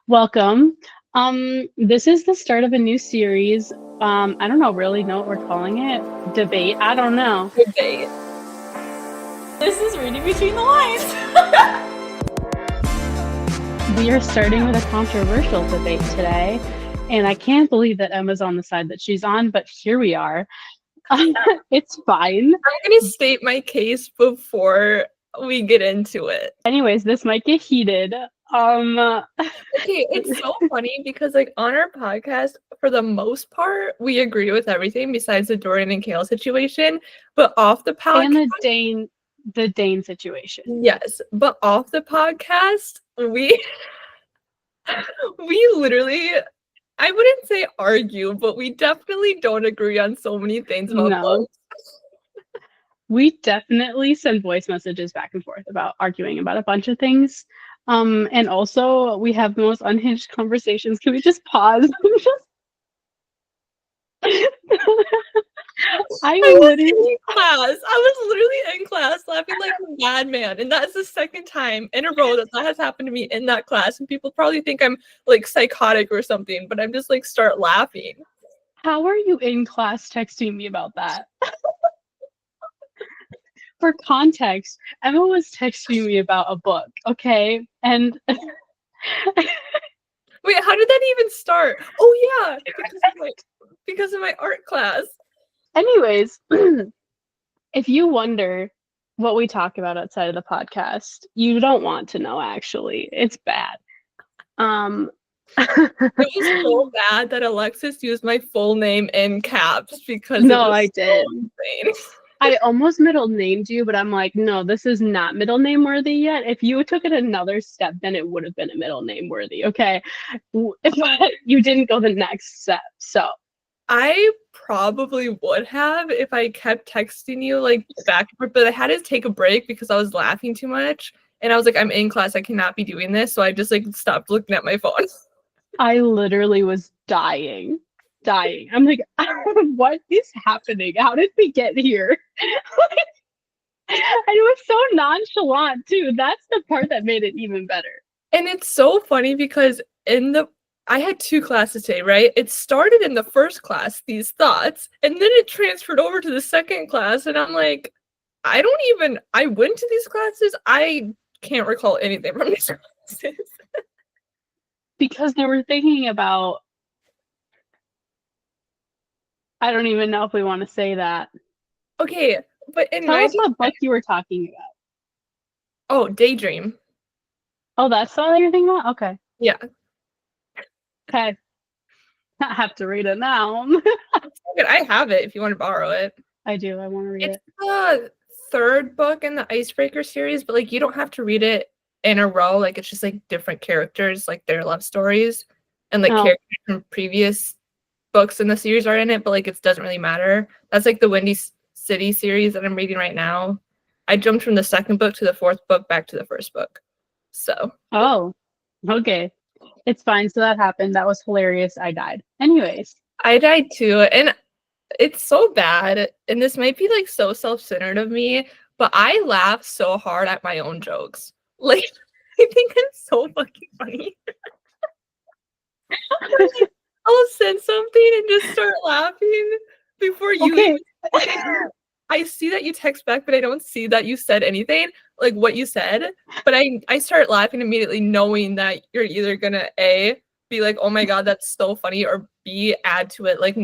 Welcome. This is the start of a new series. I don't really know what we're calling it. Debate. I don't know. Debate. This is reading between the lines. We are starting with a controversial debate today, and I can't believe that Emma's on the side that she's on, but here we are. It's fine. I'm going to state my case before we get into it. Anyways, this might get heated. Okay, it's so funny because like on our podcast, for the most part, we agree with everything besides the Dorian and Kale situation. But off the podcast, and the Dane situation. yes, but off the podcast, we literally, I wouldn't say argue, but we definitely don't agree on so many things about books. We definitely send voice messages back and forth about arguing about a bunch of things. And also we have the most unhinged conversations. Can we just pause? I was literally in class laughing like a madman, and that's the second time in a row that has happened to me in that class. And people probably think I'm like psychotic or something, but I'm just like start laughing. How are you in class texting me about that? For context, Emma was texting me about a book, okay? And wait, how did that even start? Oh yeah, because of my art class. Anyways, if you wonder what we talk about outside of the podcast, you don't want to know, actually. It's bad. It was so bad that Alexis used my full name in caps because I did. I almost middle named you, but I'm like, no, this is not middle name worthy yet. If you took it another step, then it would have been a middle name worthy. Okay. But you didn't go the next step. So I probably would have if I kept texting you like back and forth, but I had to take a break because I was laughing too much. And I was like, I'm in class, I cannot be doing this. So I just like stopped looking at my phone. I literally was dying. I'm like, what is happening? How did we get here? And it was so nonchalant too. That's the part that made it even better. And it's so funny because I had two classes today, right? It started in the first class, these thoughts, and then it transferred over to the second class. And I'm like, I went to these classes. I can't recall anything from these classes. Because they were thinking about, I don't even know if we want to say that. Okay, but tell us what book you were talking about. Oh, Daydream. Oh, that's all you're thinking about? Okay. Yeah. Okay. I have to read it now. I have it if you want to borrow it. I do. I want to read it. It's the third book in the Icebreaker series, but like you don't have to read it in a row. Like it's just like different characters, like their love stories, and like characters from previous books in the series are in it, but like it doesn't really matter. That's like the Windy City series that I'm reading right now. I jumped from the second book to the fourth book back to the first book. So. Oh, okay. It's fine. So that happened. That was hilarious. I died. Anyways. I died too. And it's so bad. And this might be like so self-centered of me, but I laugh so hard at my own jokes. Like, I think I'm so fucking funny. I'll send something and just start laughing before you. Okay. I see that you text back, but I don't see that you said anything, like what you said. But I start laughing immediately, knowing that you're either gonna A, be like, oh my god, that's so funny, or B, add to it like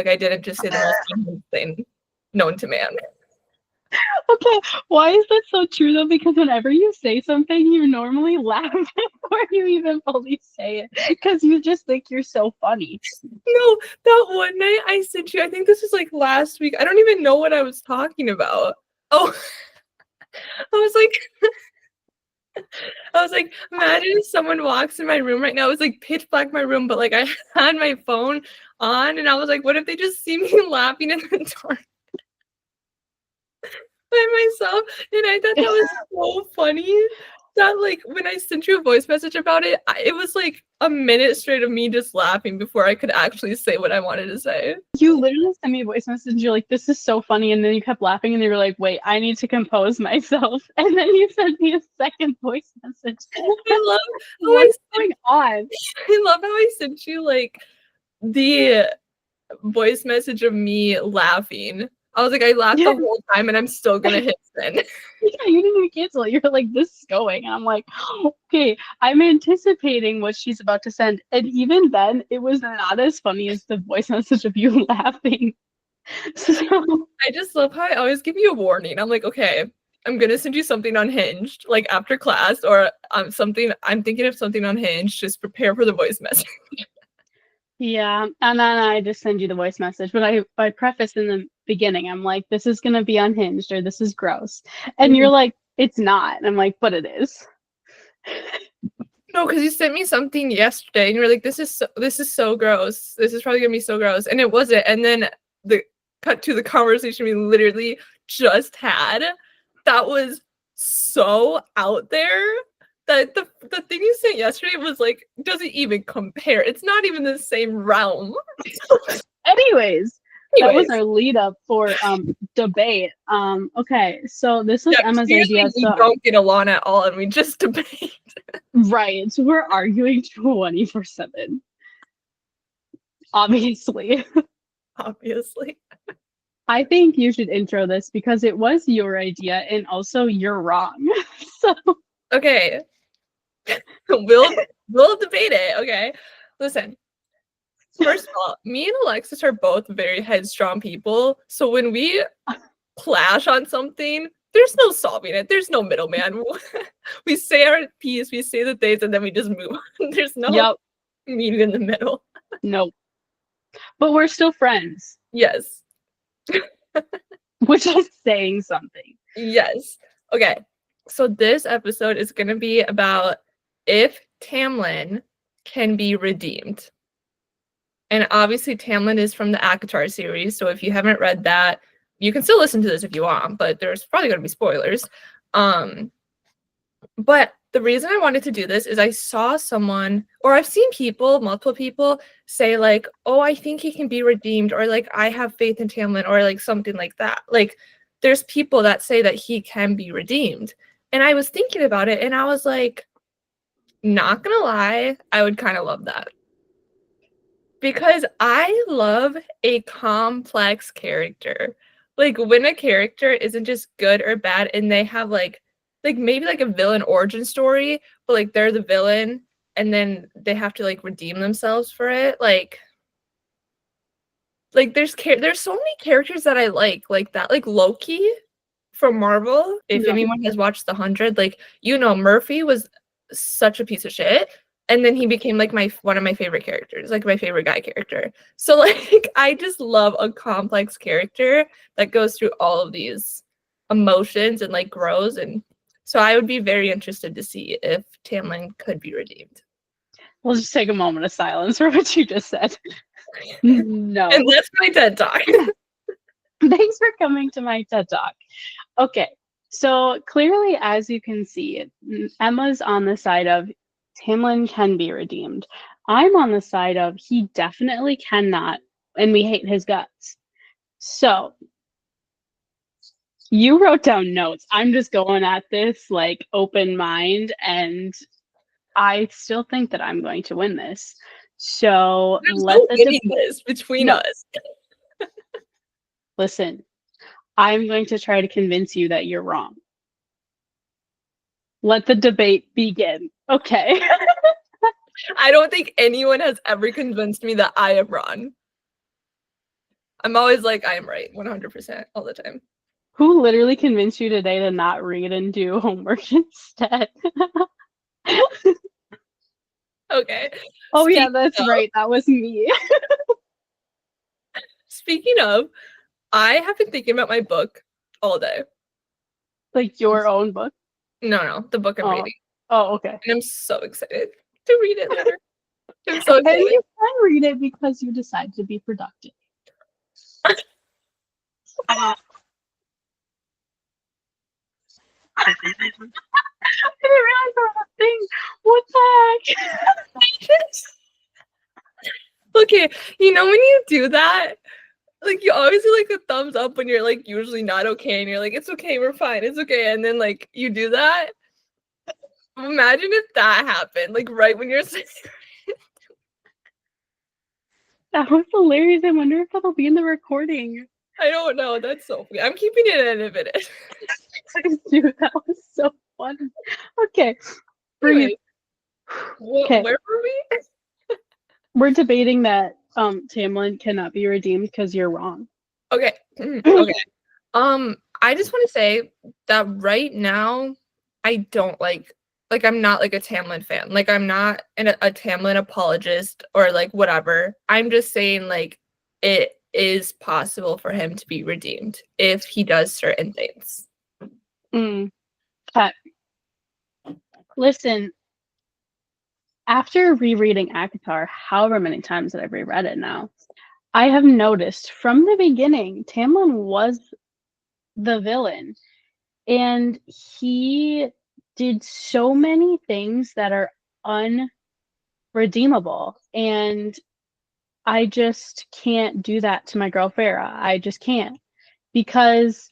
I didn't just say the most funny thing known to man. Okay, why is that so true though? Because whenever you say something, you normally laugh before you even fully say it, because you just think you're so funny. No, that one night I sent you, I think this was like last week. I don't even know what I was talking about. Oh, I was like, imagine if someone walks in my room right now. It was like pitch black in my room, but like I had my phone on, and I was like, what if they just see me laughing in the dark by myself? And I thought that was so funny. that like when I sent you a voice message about it, it was like a minute straight of me just laughing before I could actually say what I wanted to say. You literally sent me a voice message and you're like, this is so funny. And then you kept laughing and you were like, wait, I need to compose myself. And then you sent me a second voice message. I love what's going on. I love how I sent you like the voice message of me laughing. I was like, I laughed the whole time and I'm still gonna hit send. Yeah, you didn't even cancel it. You're like, this is going. And I'm like, okay, I'm anticipating what she's about to send. And even then, it was not as funny as the voice message of you laughing. So I just love how I always give you a warning. I'm like, okay, I'm gonna send you something unhinged, like after class, or I'm thinking of something unhinged. Just prepare for the voice message. yeah, and then I just send you the voice message. But I preface in the beginning, I'm like, this is gonna be unhinged or this is gross. And you're like, it's not. And I'm like, but it is. No, because you sent me something yesterday and you were like, this is so gross. This is probably gonna be so gross. And it wasn't. And then the cut to the conversation we literally just had. That was so out there that the thing you sent yesterday was like, doesn't even compare. It's not even the same realm. Anyways, that was our lead up for debate. Okay, so this was Emma's idea. We don't get along at all and we just debate. Right, so we're arguing 24/7. Obviously. Obviously. I think you should intro this because it was your idea and also you're wrong. So okay. We'll debate it. Okay. Listen. First of all, me and Alexis are both very headstrong people. So when we clash on something, there's no solving it. There's no middleman. We say our piece, we say the things, and then we just move on. There's no meeting in the middle. Nope. But we're still friends. Yes. Which is saying something. Yes. Okay. So this episode is going to be about if Tamlin can be redeemed. And obviously Tamlin is from the ACOTAR series, so if you haven't read that, you can still listen to this if you want, but there's probably going to be spoilers. But the reason I wanted to do this is I saw someone, or I've seen people, multiple people, say like, oh, I think he can be redeemed, or like, I have faith in Tamlin, or like something like that. Like, there's people that say that he can be redeemed. And I was thinking about it, and I was like, not gonna lie, I would kind of love that. Because I love a complex character. Like when a character isn't just good or bad and they have like maybe like a villain origin story, but like they're the villain and then they have to like redeem themselves for it. Like there's so many characters that I like that. Like Loki from Marvel. If anyone has watched The 100, like Murphy was such a piece of shit. And then he became like one of my favorite characters, like my favorite guy character. So like I just love a complex character that goes through all of these emotions and like grows. And so I would be very interested to see if Tamlin could be redeemed. We'll just take a moment of silence for what you just said. No. And that's my TED Talk. Thanks for coming to my TED Talk. Okay, so clearly, as you can see, Emma's on the side of Tamlin can be redeemed. I'm on the side of he definitely cannot, and we hate his guts. So you wrote down notes. I'm just going at this like open mind, and I still think that I'm going to win this. So let's winning this between us. Listen, I'm going to try to convince you that you're wrong. Let the debate begin. Okay. I don't think anyone has ever convinced me that I am wrong. I'm always like, I am right 100% all the time. Who literally convinced you today to not read and do homework instead? Okay. Oh, yeah, that's right. That was me. Speaking of, I have been thinking about my book all day. Like your own book? No, the book I'm reading. Oh, okay. And I'm so excited to read it later. I'm so excited. And you can read it because you decide to be productive. didn't realize there was a thing. What the heck? Okay, you know when you do that, like you always do like a thumbs up when you're like usually not okay, and you're like, it's okay, we're fine, it's okay, and then like you do that. Imagine if that happened, like right when you're saying. That was hilarious. I wonder if that'll be in the recording. I don't know. That's so funny. I'm keeping it in a minute. Dude, that was so funny. Okay. Breathe. Anyway, Okay. where were we? We're debating that Tamlin cannot be redeemed because you're wrong. Okay. Okay. I just want to say that right now, I don't like I'm not like a Tamlin fan. Like I'm not a Tamlin apologist or like whatever. I'm just saying like it is possible for him to be redeemed if he does certain things. Okay. Listen, after rereading ACOTAR, however many times that I've reread it now, I have noticed from the beginning, Tamlin was the villain. And he did so many things that are unredeemable. And I just can't do that to my girl Farah. I just can't. Because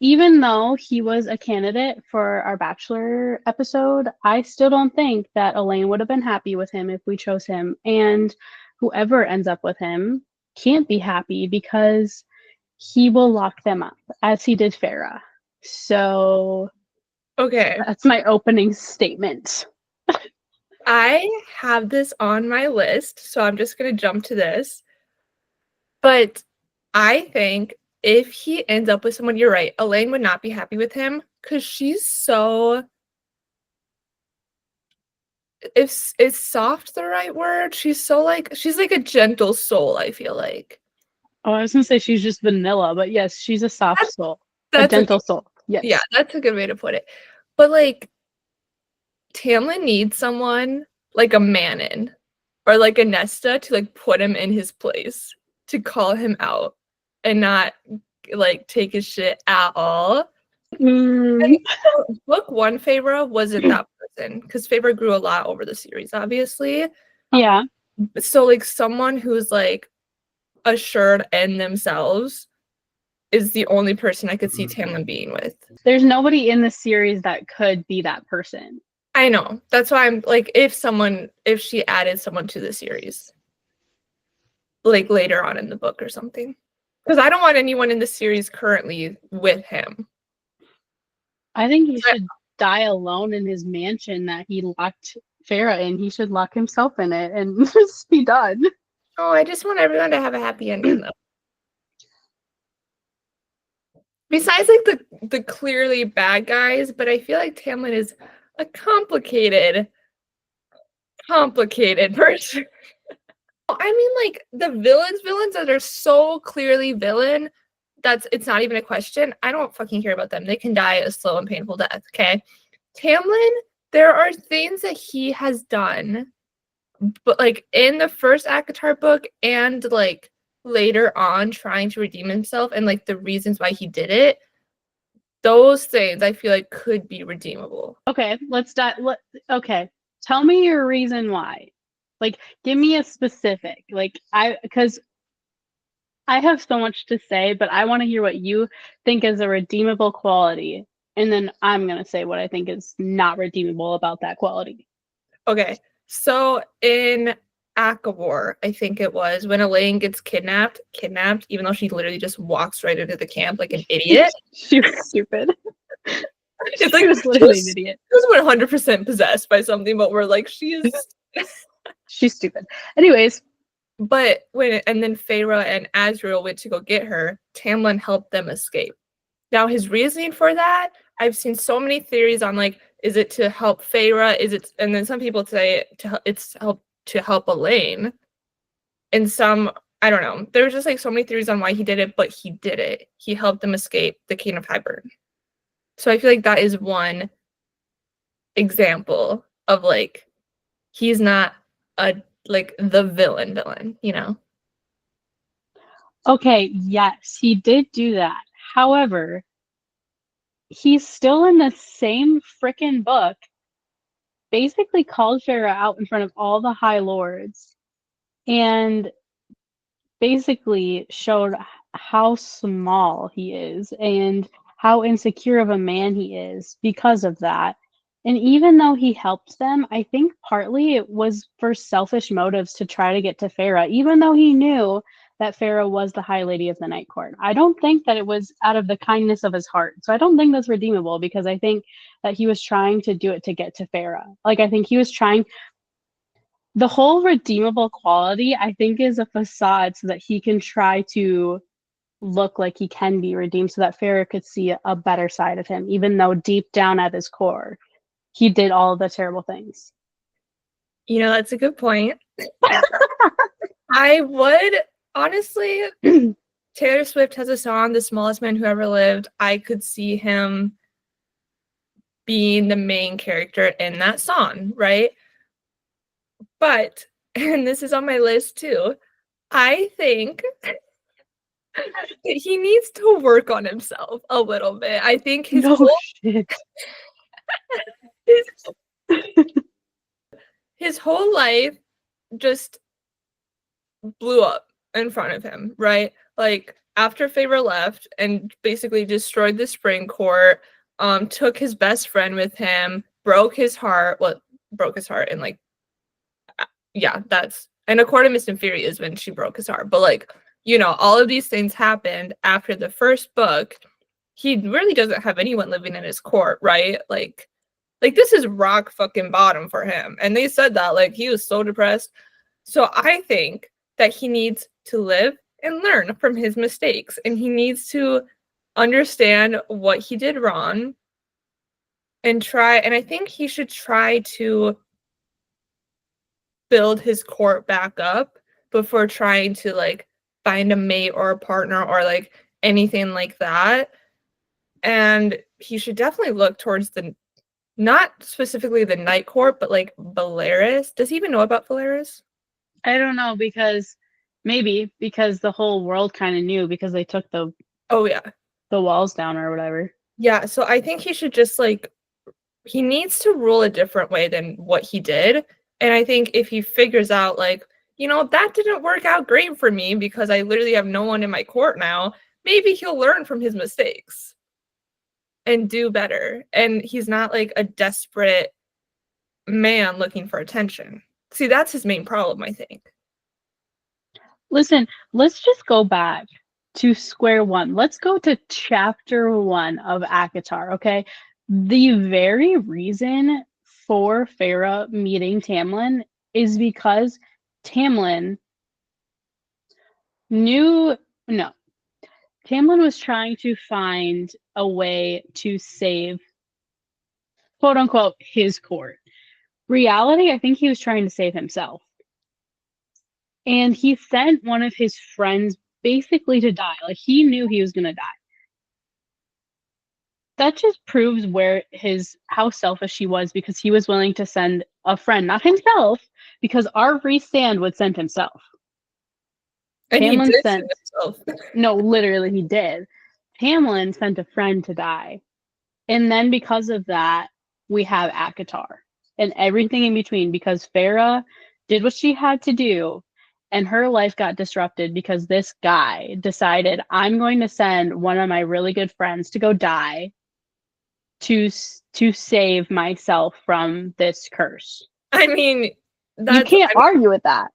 even though he was a candidate for our Bachelor episode, I still don't think that Elaine would have been happy with him if we chose him. And whoever ends up with him can't be happy because he will lock them up, as he did Farah. So Okay. that's my opening statement. I have this on my list, so I'm just going to jump to this. But I think if he ends up with someone, you're right, Elaine would not be happy with him because she's so. Is soft the right word? She's like a gentle soul, I feel like. Oh, I was gonna say she's just vanilla, but yes, she's a soft soul, a That's gentle soul. Yes. Yeah, that's a good way to put it. But like Tamlin needs someone like a Manon or like a Nesta to like put him in his place, to call him out and not like take his shit at all. Mm. Book one, Feyre wasn't that person because Feyre grew a lot over the series, obviously. Yeah. So like someone who's like assured in themselves is the only person I could see Tamlin being with. There's nobody in the series that could be that person. I know. That's why I'm like, if she added someone to the series, like later on in the book or something. Because I don't want anyone in the series currently with him. I think he should die alone in his mansion that he locked Farah in. He should lock himself in it and just be done. Oh, I just want everyone to have a happy ending though. Besides like the clearly bad guys, but I feel like Tamlin is a complicated person. I mean, like the villains that are so clearly villain, it's not even a question. I don't fucking care about them. They can die a slow and painful death, okay? Tamlin, there are things that he has done, but like in the first ACOTAR book and like later on trying to redeem himself and like the reasons why he did it, those things I feel like could be redeemable. Okay, let's dive. Okay, tell me your reason why. Like, give me a specific. Because I have so much to say, but I want to hear what you think is a redeemable quality, and then I'm gonna say what I think is not redeemable about that quality. Okay, so in ACOTAR, I think it was when Elaine gets kidnapped, even though she literally just walks right into the camp like an idiot. She was stupid. It's like she was literally an idiot. She was 100% possessed by something, but we're like, she is. She's stupid. Anyways. But and then Feyre and Azriel went to go get her, Tamlin helped them escape. Now his reasoning for that, I've seen so many theories on like, is it to help Feyre? And then some people say it's to help Elaine. And some, I don't know. There's just like so many theories on why he did it, but he did it. He helped them escape the King of Hybern. So I feel like that is one example of like, he's not the villain, you know? Okay, yes, he did do that. However, he's still in the same freaking book, basically called Farah out in front of all the High Lords and basically showed how small he is and how insecure of a man he is because of that. And even though he helped them, I think partly it was for selfish motives to try to get to Farah, even though he knew that Farah was the High Lady of the Night Court. I don't think that it was out of the kindness of his heart. So I don't think that's redeemable because I think that he was trying to do it to get to Farah. Like, I think he was trying, the whole redeemable quality, I think, is a facade so that he can try to look like he can be redeemed so that Farah could see a better side of him, even though deep down at his core, he did all of the terrible things. You know, that's a good point. I would, honestly, Taylor Swift has a song, The Smallest Man Who Ever Lived. I could see him being the main character in that song, right? But, and this is on my list too, I think he needs to work on himself a little bit. I think his no whole shit. his whole life just blew up in front of him, right? Like after Favor left and basically destroyed the spring court, took his best friend with him, broke his heart. Well, broke his heart and like, yeah, that's, and according to Miss Inferi is when she broke his heart. But like, you know, all of these things happened after the first book. He really doesn't have anyone living in his court, right? Like this is rock fucking bottom for him. And they said that, like, he was so depressed. So I think that he needs to live and learn from his mistakes. And he needs to understand what he did wrong and try. And I think he should try to build his court back up before trying to, like, find a mate or a partner or, like, anything like that. And he should definitely look towards the, not specifically the Night Court, but like Valeris. Does he even know about Valeris? I don't know because maybe because the whole world kind of knew because they took the walls down or whatever. Yeah, so I think he should just like, he needs to rule a different way than what he did. And I think if he figures out like, you know, that didn't work out great for me because I literally have no one in my court now, maybe he'll learn from his mistakes and do better. And he's not like a desperate man looking for attention. See, that's his main problem, I think. Listen, let's just go back to square one. Let's go to chapter 1 of ACOTAR, okay? The very reason for Farah meeting Tamlin is because Tamlin Tamlin was trying to find a way to save, quote unquote, his court. Reality, I think he was trying to save himself. And he sent one of his friends basically to die. Like, he knew he was going to die. That just proves how selfish he was because he was willing to send a friend, not himself, because our Rhys would send himself. And Tamlin he did sent himself. No, literally he did. Tamlin sent a friend to die. And then because of that, we have ACOTAR and everything in between because Farah did what she had to do and her life got disrupted because this guy decided, I'm going to send one of my really good friends to go die to save myself from this curse. I mean, you can't argue with that.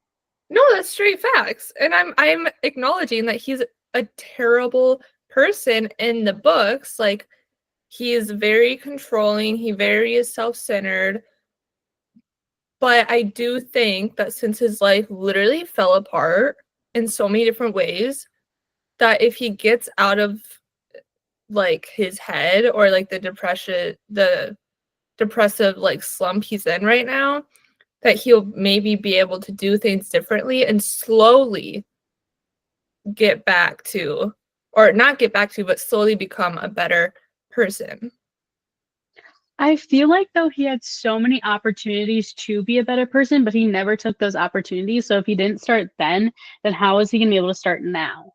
No, that's straight facts. And I'm acknowledging that he's a terrible person in the books. Like, he is very controlling, he very is self-centered. But I do think that since his life literally fell apart in so many different ways, that if he gets out of like his head or like the depressive like slump he's in right now, that he'll maybe be able to do things differently and slowly get back to, or not get back to, but slowly become a better person. I feel like though he had so many opportunities to be a better person, but he never took those opportunities. So if he didn't start then how is he going to be able to start now?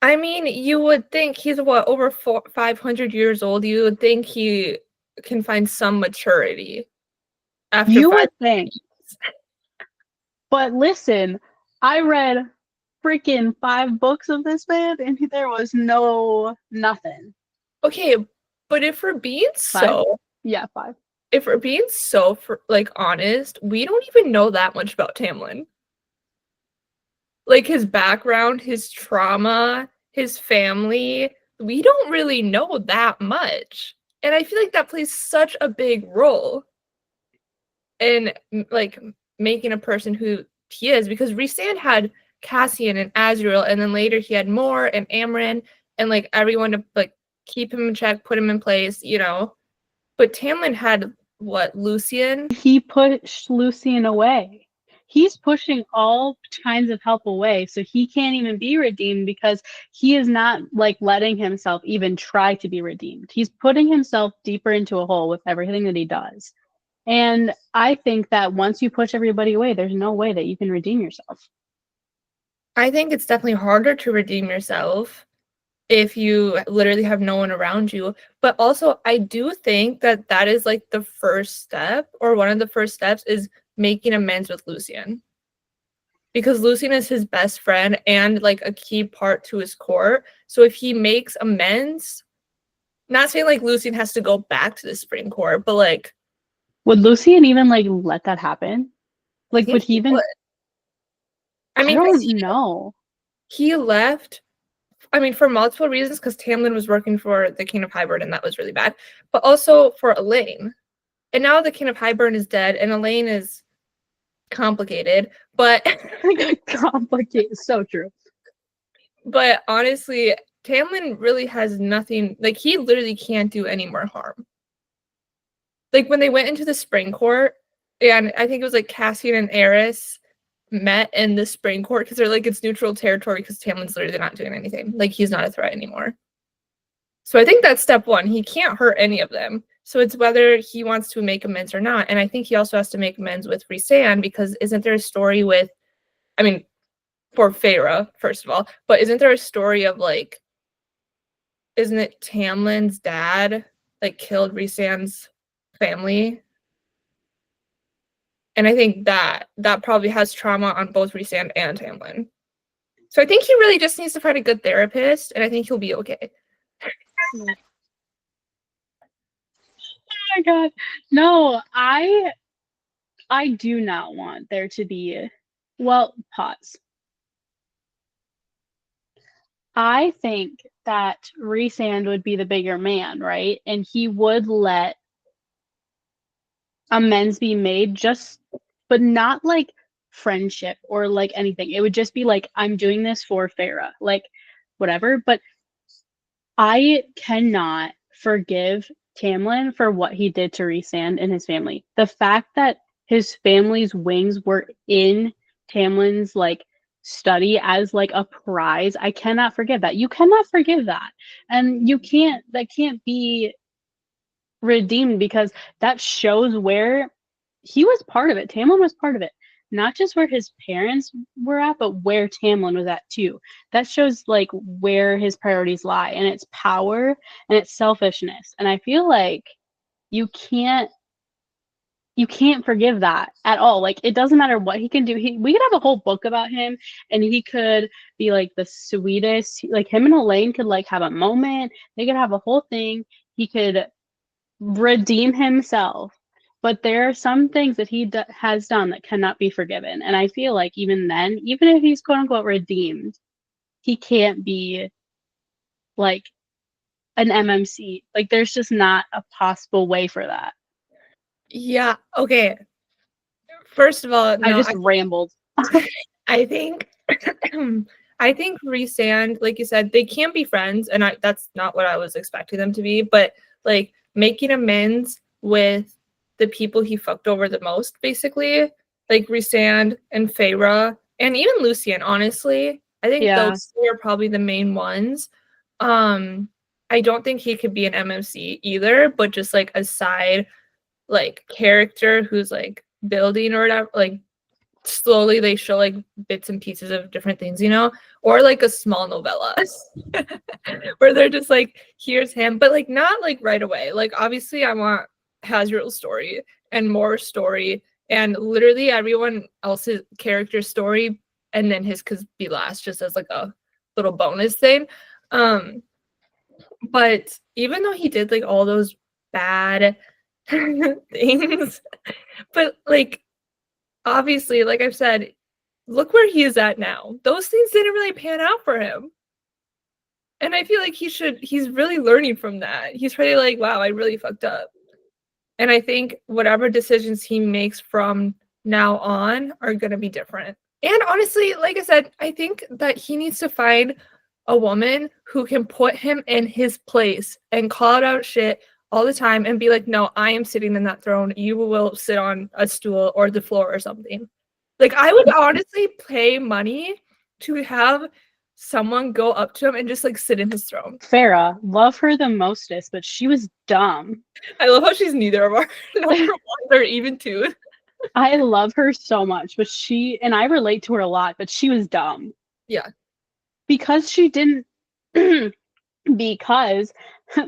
I mean, you would think he's what, over 500 years old. You would think he can find some maturity after You 5 would think. But listen, I read freaking 5 books of this man, and there was nothing. Okay, but if we're being 5? so, Yeah, 5. if we're being so like honest, we don't even know that much about Tamlin. Like his background, his trauma, his family, we don't really know that much. And I feel like that plays such a big role in like making a person who he is, because Rhysand had Cassian and Azriel, and then later he had Mor and Amren and like everyone to like keep him in check, put him in place, you know. But Tamlin had what, Lucian? He pushed Lucian away. He's pushing all kinds of help away, so he can't even be redeemed because he is not like letting himself even try to be redeemed. He's putting himself deeper into a hole with everything that he does. And I think that once you push everybody away, there's no way that you can redeem yourself. I think it's definitely harder to redeem yourself if you literally have no one around you. But also, I do think that that is like the first step, or one of the first steps, is making amends with Lucian. Because Lucian is his best friend and like a key part to his court. So if he makes amends, not saying like Lucian has to go back to the Spring Court, but like, Would Lucian even like let that happen? I Like, think would he he even? would. I I mean, because don't know. he left, I mean, for multiple reasons, because Tamlin was working for the King of Hybern and that was really bad, but also for Elaine. And now the King of Hybern is dead and Elaine is complicated, but Complicated. So true. but honestly, Tamlin really has nothing, like he literally can't do any more harm. Like when they went into the Spring Court, and I think it was like Cassian and Eris met in the Spring Court because they're like, it's neutral territory because Tamlin's literally not doing anything. Like he's not a threat anymore. So I think that's step one. He can't hurt any of them. So it's whether he wants to make amends or not. And I think he also has to make amends with Rhysand, because isn't there a story with, I mean, for Feyre, first of all, but isn't there a story of like, isn't it Tamlin's dad like killed Rhysand's family? And I think that probably has trauma on both Rhysand and Tamlin. So I think he really just needs to find a good therapist, and I think he'll be okay. Oh my god. No, I do not want there to be, well, pause. I think that Rhysand would be the bigger man, right? And he would let amends be made, just but not like friendship or like anything. It would just be like, I'm doing this for Farah, like whatever. But I cannot forgive Tamlin for what he did to Rhysand and his family. The fact that his family's wings were in Tamlin's like study as like a prize, I cannot forgive that. You cannot forgive that. And you can't, that can't be redeemed, because that shows where he was part of it. Tamlin was part of it. Not just where his parents were at, but where Tamlin was at too. That shows like where his priorities lie, and it's power and it's selfishness. And I feel like you can't you can't forgive that at all. Like it doesn't matter what he can do. We could have a whole book about him, and he could be like the sweetest. Like him and Elaine could like have a moment. They could have a whole thing. He could redeem himself, but there are some things that he has done that cannot be forgiven. And I feel like even then, even if he's quote unquote redeemed, he can't be like an MMC. Like there's just not a possible way for that. Yeah, okay. First of all, I no, just rambled. I think I think Rhysand, like you said, they can't be friends, and that's not what I was expecting them to be, but like making amends with the people he fucked over the most, basically, like Rhysand and Feyre, and even Lucian, honestly. I think Yeah. those three are probably the main ones. I don't think he could be an MMC either, but just like a side like character who's like building or whatever, like slowly they show like bits and pieces of different things, you know, or like a small novella where they're just like, here's him, but like not like right away. Like obviously I want Hazriel's story and more story and literally everyone else's character story and then his could be last just as like a little bonus thing. But even though he did like all those bad things, but like obviously, like I've said, look where he is at now. Those things didn't really pan out for him. And I feel like he's really learning from that. He's really like, wow, I really fucked up. And I think whatever decisions he makes from now on are going to be different. And honestly, like I said, I think that he needs to find a woman who can put him in his place and call out shit all the time and be like, no, I am sitting in that throne. You will sit on a stool or the floor or something. Like, I would honestly pay money to have someone go up to him and just like sit in his throne. Farrah, love her the mostest, but she was dumb. I love how she's neither of our number ones or even two. I love her so much, but and I relate to her a lot, but she was dumb. Yeah. Because she didn't, because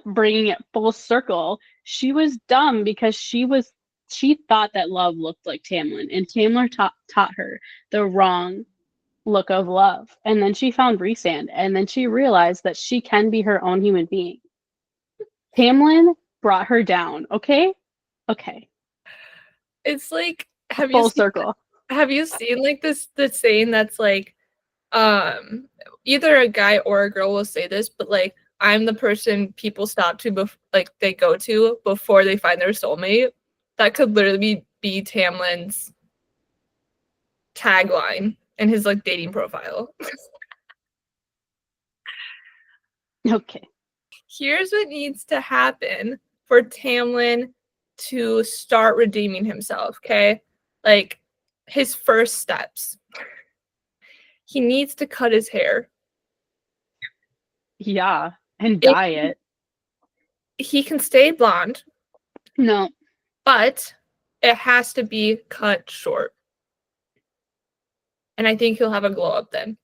bringing it full circle, she was dumb because she thought that love looked like Tamlin, and Tamlin taught her the wrong look of love. And then she found Rhysand, and then she realized that she can be her own human being. Tamlin brought her down, okay? Okay. It's like, have full you seen, circle. Have you seen like the saying that's like, either a guy or a girl will say this, but like, I'm the person people stop to like they go to before they find their soulmate. That could literally be Tamlin's tagline in his like dating profile. Okay. Here's what needs to happen for Tamlin to start redeeming himself, okay? Like his first steps. He needs to cut his hair. Yeah, and dye it. He can stay blonde. No. But it has to be cut short. And I think he'll have a glow up then.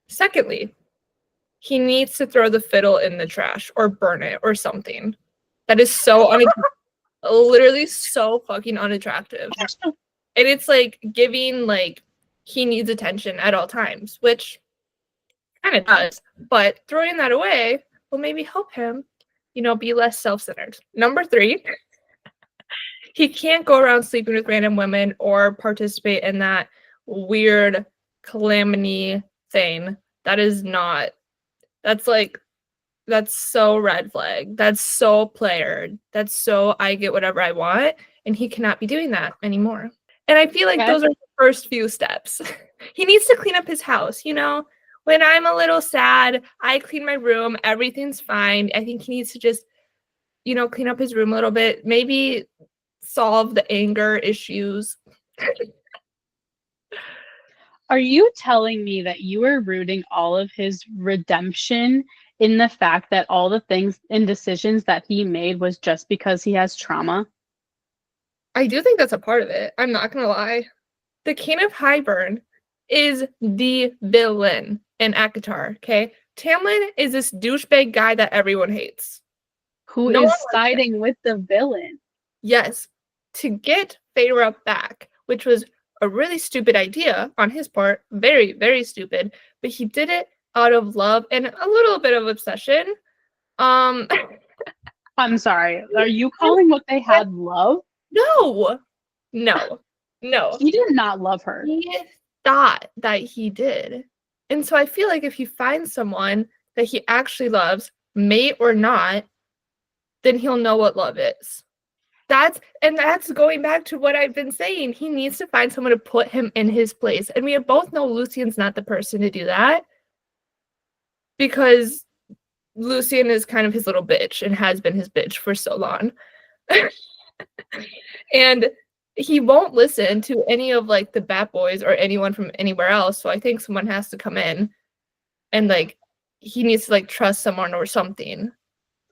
Secondly, he needs to throw the fiddle in the trash or burn it or something. That is so literally so fucking unattractive. And it's like giving like he needs attention at all times, which kind of does. But throwing that away will maybe help him, you know, be less self-centered. Number 3, he can't go around sleeping with random women or participate in that weird calamity thing. That's so red flag. That's so player. That's so I get whatever I want. And he cannot be doing that anymore. And I feel like those are the first few steps. He needs to clean up his house, you know? When I'm a little sad, I clean my room. Everything's fine. I think he needs to just, you know, clean up his room a little bit. Maybe solve the anger issues. Are you telling me that you are rooting all of his redemption in the fact that all the things and decisions that he made was just because he has trauma? I do think that's a part of it. I'm not going to lie. The King of Highburn is the villain in ACOTAR, okay? Tamlin is this douchebag guy that everyone hates. Who is siding with the villain? Yes. To get Feyre back, which was a really stupid idea on his part. Very, very stupid. But he did it out of love and a little bit of obsession. I'm sorry. Are you calling what they had love? No. He did not love her. He thought that he did. And so I feel like if he finds someone that he actually loves, mate or not, then he'll know what love is. That's going back to what I've been saying. He needs to find someone to put him in his place. And we both know Lucien's not the person to do that. Because Lucien is kind of his little bitch and has been his bitch for so long. And he won't listen to any of like the Bat Boys or anyone from anywhere else. So I think someone has to come in and like he needs to like trust someone or something.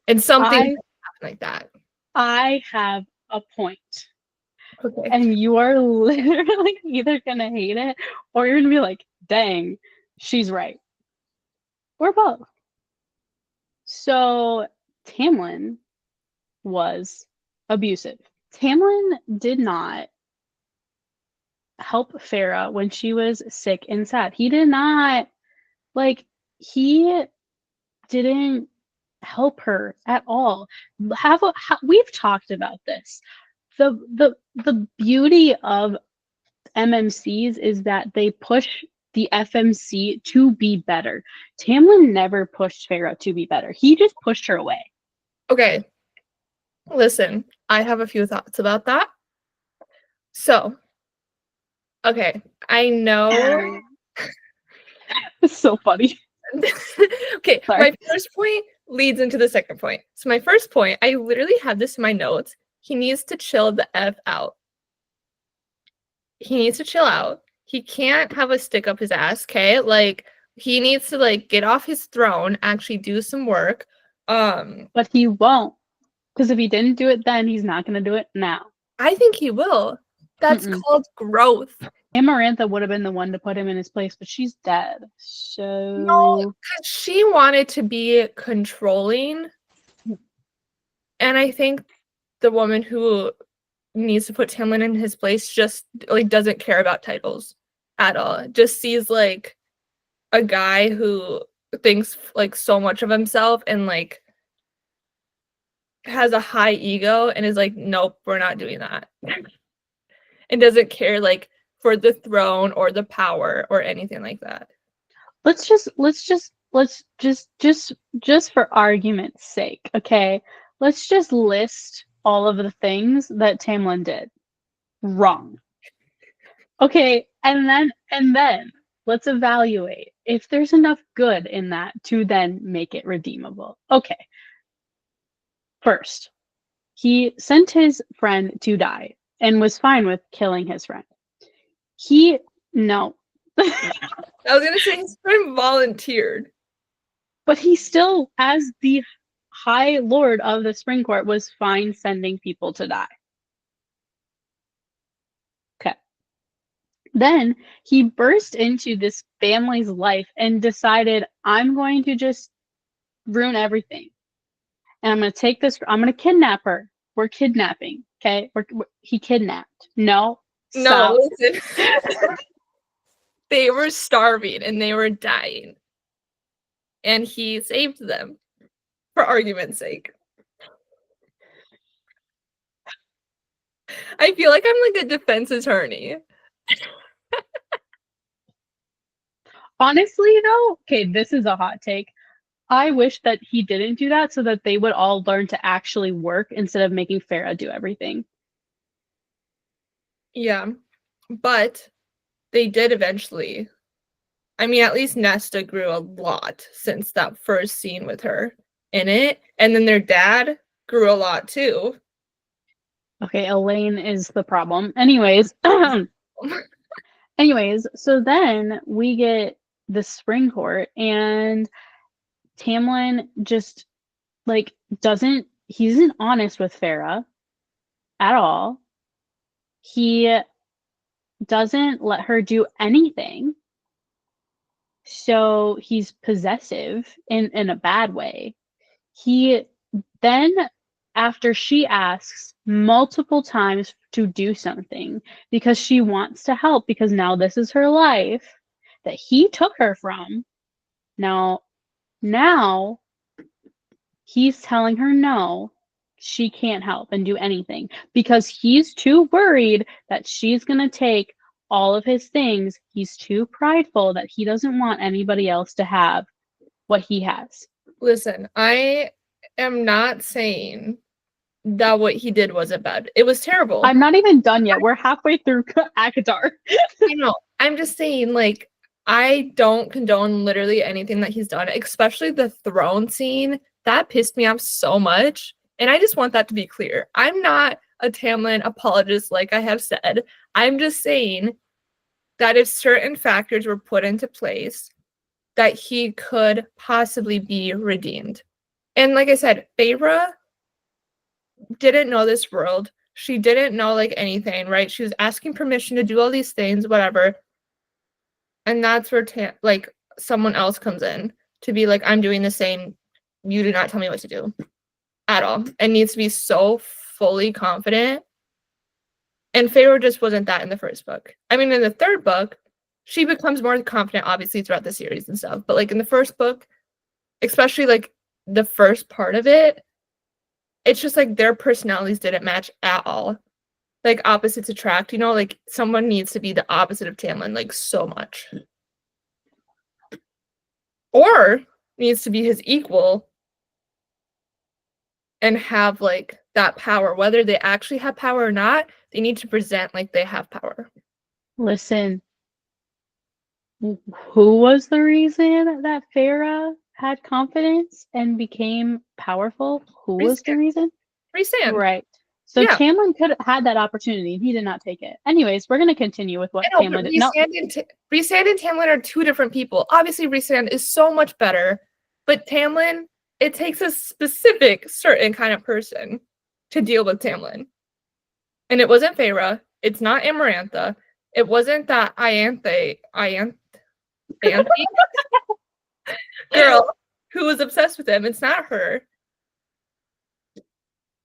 And something like that. I have a point. Okay. And you are literally either gonna hate it or you're gonna be like, dang, she's right. Or both. So Tamlin was abusive. Tamlin did not help Farah when she was sick and sad. He did not, like, he didn't help her at all. We've talked about this. The beauty of MMCs is that they push the FMC to be better. Tamlin never pushed Farah to be better. He just pushed her away. Okay. Listen, I have a few thoughts about that. So, okay, I know. It's so funny. Okay, Sorry. my first point leads into the second point. So my first point, I literally have this in my notes. He needs to chill the F out. He needs to chill out. He can't have a stick up his ass, okay? Like, he needs to, like, get off his throne, actually do some work. But he won't. Because if he didn't do it then, he's not going to do it now. I think he will. That's called growth. Amarantha would have been the one to put him in his place, but she's dead. So No, because she wanted to be controlling. And I think the woman who needs to put Tamlin in his place just, like, doesn't care about titles at all. Just sees, like, a guy who thinks, like, so much of himself and, like, has a high ego and is like, nope, we're not doing that. And doesn't care, like, for the throne or the power or anything like that. let's just for argument's sake, okay? Let's just list all of the things that Tamlin did wrong. Okay, and then let's evaluate if there's enough good in that to then make it redeemable. Okay. First, he sent his friend to die and was fine with killing his friend. No. I was gonna say his friend volunteered. But he still, as the High Lord of the Spring Court, was fine sending people to die. Okay. Then he burst into this family's life and decided, I'm going to just ruin everything. And I'm going to take this, I'm going to kidnap her. We're kidnapping. Okay. He kidnapped. No. Stop. No, listen. They were starving and they were dying. And he saved them, for argument's sake. I feel like I'm like a defense attorney. Honestly, though, okay, this is a hot take. I wish that he didn't do that so that they would all learn to actually work instead of making Farah do everything. Yeah, but they did eventually. I mean, at least Nesta grew a lot since that first scene with her in it. And then their dad grew a lot too. Okay, Elaine is the problem. Anyways, so then we get the Spring Court and Tamlin just like he isn't honest with Farah at all. He doesn't let her do anything. So he's possessive in a bad way. He then, after she asks multiple times to do something because she wants to help, because now this is her life that he took her from. Now he's telling her no, she can't help and do anything because he's too worried that she's going to take all of his things. He's too prideful that he doesn't want anybody else to have what he has. Listen, I am not saying that what he did wasn't bad. It was terrible. I'm not even done yet. We're halfway through ACOTAR. I know. I'm just saying, like, I don't condone literally anything that he's done, especially the throne scene. That pissed me off so much. And I just want that to be clear. I'm not a Tamlin apologist, like I have said. I'm just saying that if certain factors were put into place, that he could possibly be redeemed. And like I said, Feyre didn't know this world. She didn't know like anything, right? She was asking permission to do all these things, whatever. And that's where like someone else comes in to be like, I'm doing the same. You do not tell me what to do at all. And needs to be so fully confident. And Pharaoh just wasn't that in the first book. I mean, in the third book, she becomes more confident, obviously, throughout the series and stuff. But like in the first book, especially like the first part of it, it's just like their personalities didn't match at all. Like opposites attract, you know, like someone needs to be the opposite of Tamlin, like so much. Or needs to be his equal and have like that power. Whether they actually have power or not, they need to present like they have power. Listen, who was the reason that Farah had confidence and became powerful? Who was the reason? Rhysand. Right. So yeah. Tamlin could have had that opportunity and he did not take it. Anyways, we're going to continue with what Tamlin did. Rhysand and Tamlin are two different people. Obviously, Rhysand is so much better, but Tamlin, it takes a specific, certain kind of person to deal with Tamlin. And it wasn't Feyre. It's not Amarantha. It wasn't that Ianthe girl who was obsessed with him. It's not her.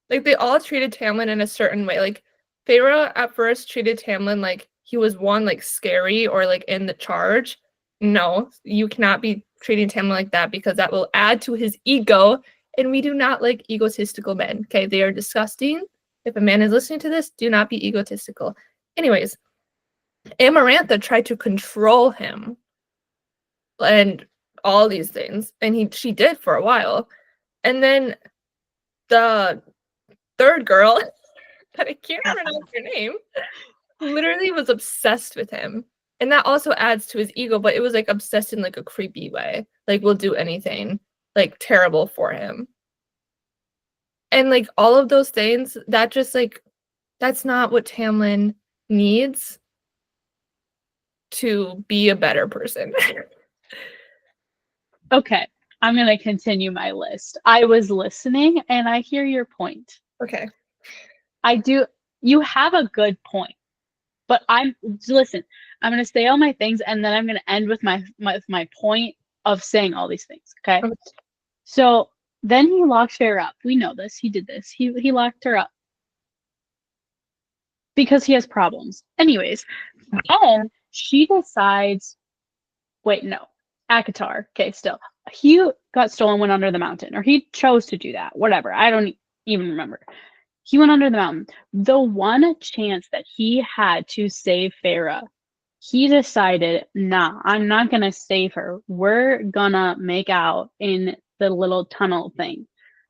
Like, they all treated Tamlin in a certain way. Like, Feyre at first treated Tamlin like he was one, like, scary or, like, in the charge. No, you cannot be treating Tamlin like that because that will add to his ego, and we do not like egotistical men, okay? They are disgusting. If a man is listening to this, do not be egotistical. Anyways, Amarantha tried to control him and all these things, and she did for a while. And then the third girl, that I can't pronounce her name, literally was obsessed with him. And that also adds to his ego, but it was like obsessed in like a creepy way. Like, will do anything like terrible for him. And like all of those things, that just like, that's not what Tamlin needs to be a better person. Okay, I'm going to continue my list. I was listening and I hear your point. Okay. I do. You have a good point. But listen, I'm going to say all my things and then I'm going to end with my point of saying all these things, okay? So then he locked her up. We know this. He did this. He locked her up. Because he has problems. Anyways, then she decides, wait, no. ACOTAR, okay, still. He got stolen, went under the mountain. Or he chose to do that. Whatever. I don't even remember. He went under the mountain. The one chance that he had to save Feyre, he decided, nah, I'm not going to save her. We're going to make out in the little tunnel thing.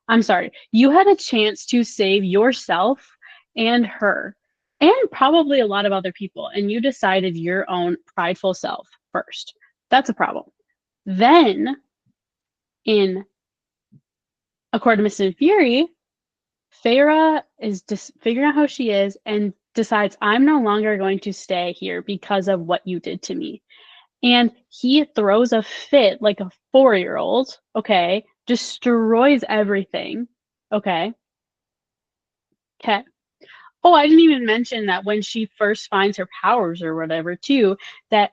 I'm sorry. You had a chance to save yourself and her and probably a lot of other people, and you decided your own prideful self first. That's a problem. Then, in A Court of Mist and Fury, Feyre is just figuring out how she is and decides, I'm no longer going to stay here because of what you did to me. And he throws a fit like a 4-year-old, okay? Destroys everything, okay? Okay. Oh, I didn't even mention that when she first finds her powers or whatever, too, that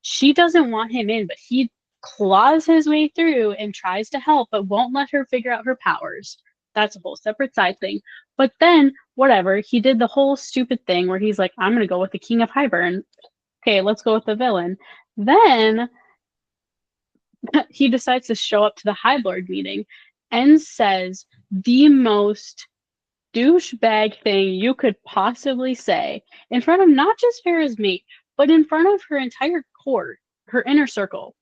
she doesn't want him in, but he claws his way through and tries to help, but won't let her figure out her powers. That's a whole separate side thing. But then, whatever, he did the whole stupid thing where he's like, I'm going to go with the King of Hybern. Okay, let's go with the villain. Then he decides to show up to the High Lord meeting and says the most douchebag thing you could possibly say in front of not just Farrah's mate, but in front of her entire court, her inner circle,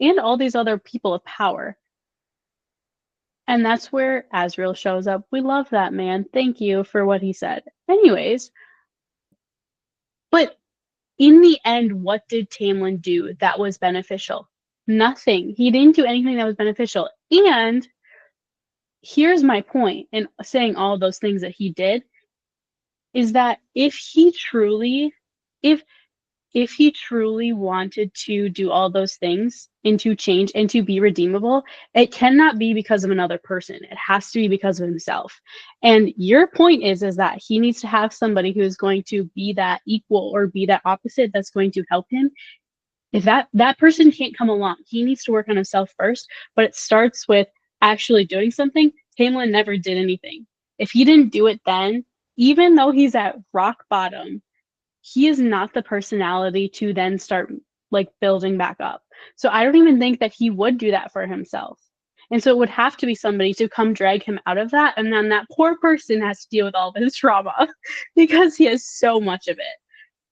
and all these other people of power. And that's where Azriel shows up. We love that man. Thank you for what he said. Anyways, but in the end, what did Tamlin do that was beneficial? Nothing. He didn't do anything that was beneficial. And here's my point in saying all those things that he did, is that if if he truly wanted to do all those things and to change and to be redeemable, it cannot be because of another person. It has to be because of himself. And your point is that he needs to have somebody who's going to be that equal or be that opposite that's going to help him. If that person can't come along, he needs to work on himself first. But it starts with actually doing something. Tamlin never did anything. If he didn't do it then, even though he's at rock bottom, he is not the personality to then start like building back up. So I don't even think that he would do that for himself. And so it would have to be somebody to come drag him out of that. And then that poor person has to deal with all of his trauma because he has so much of it.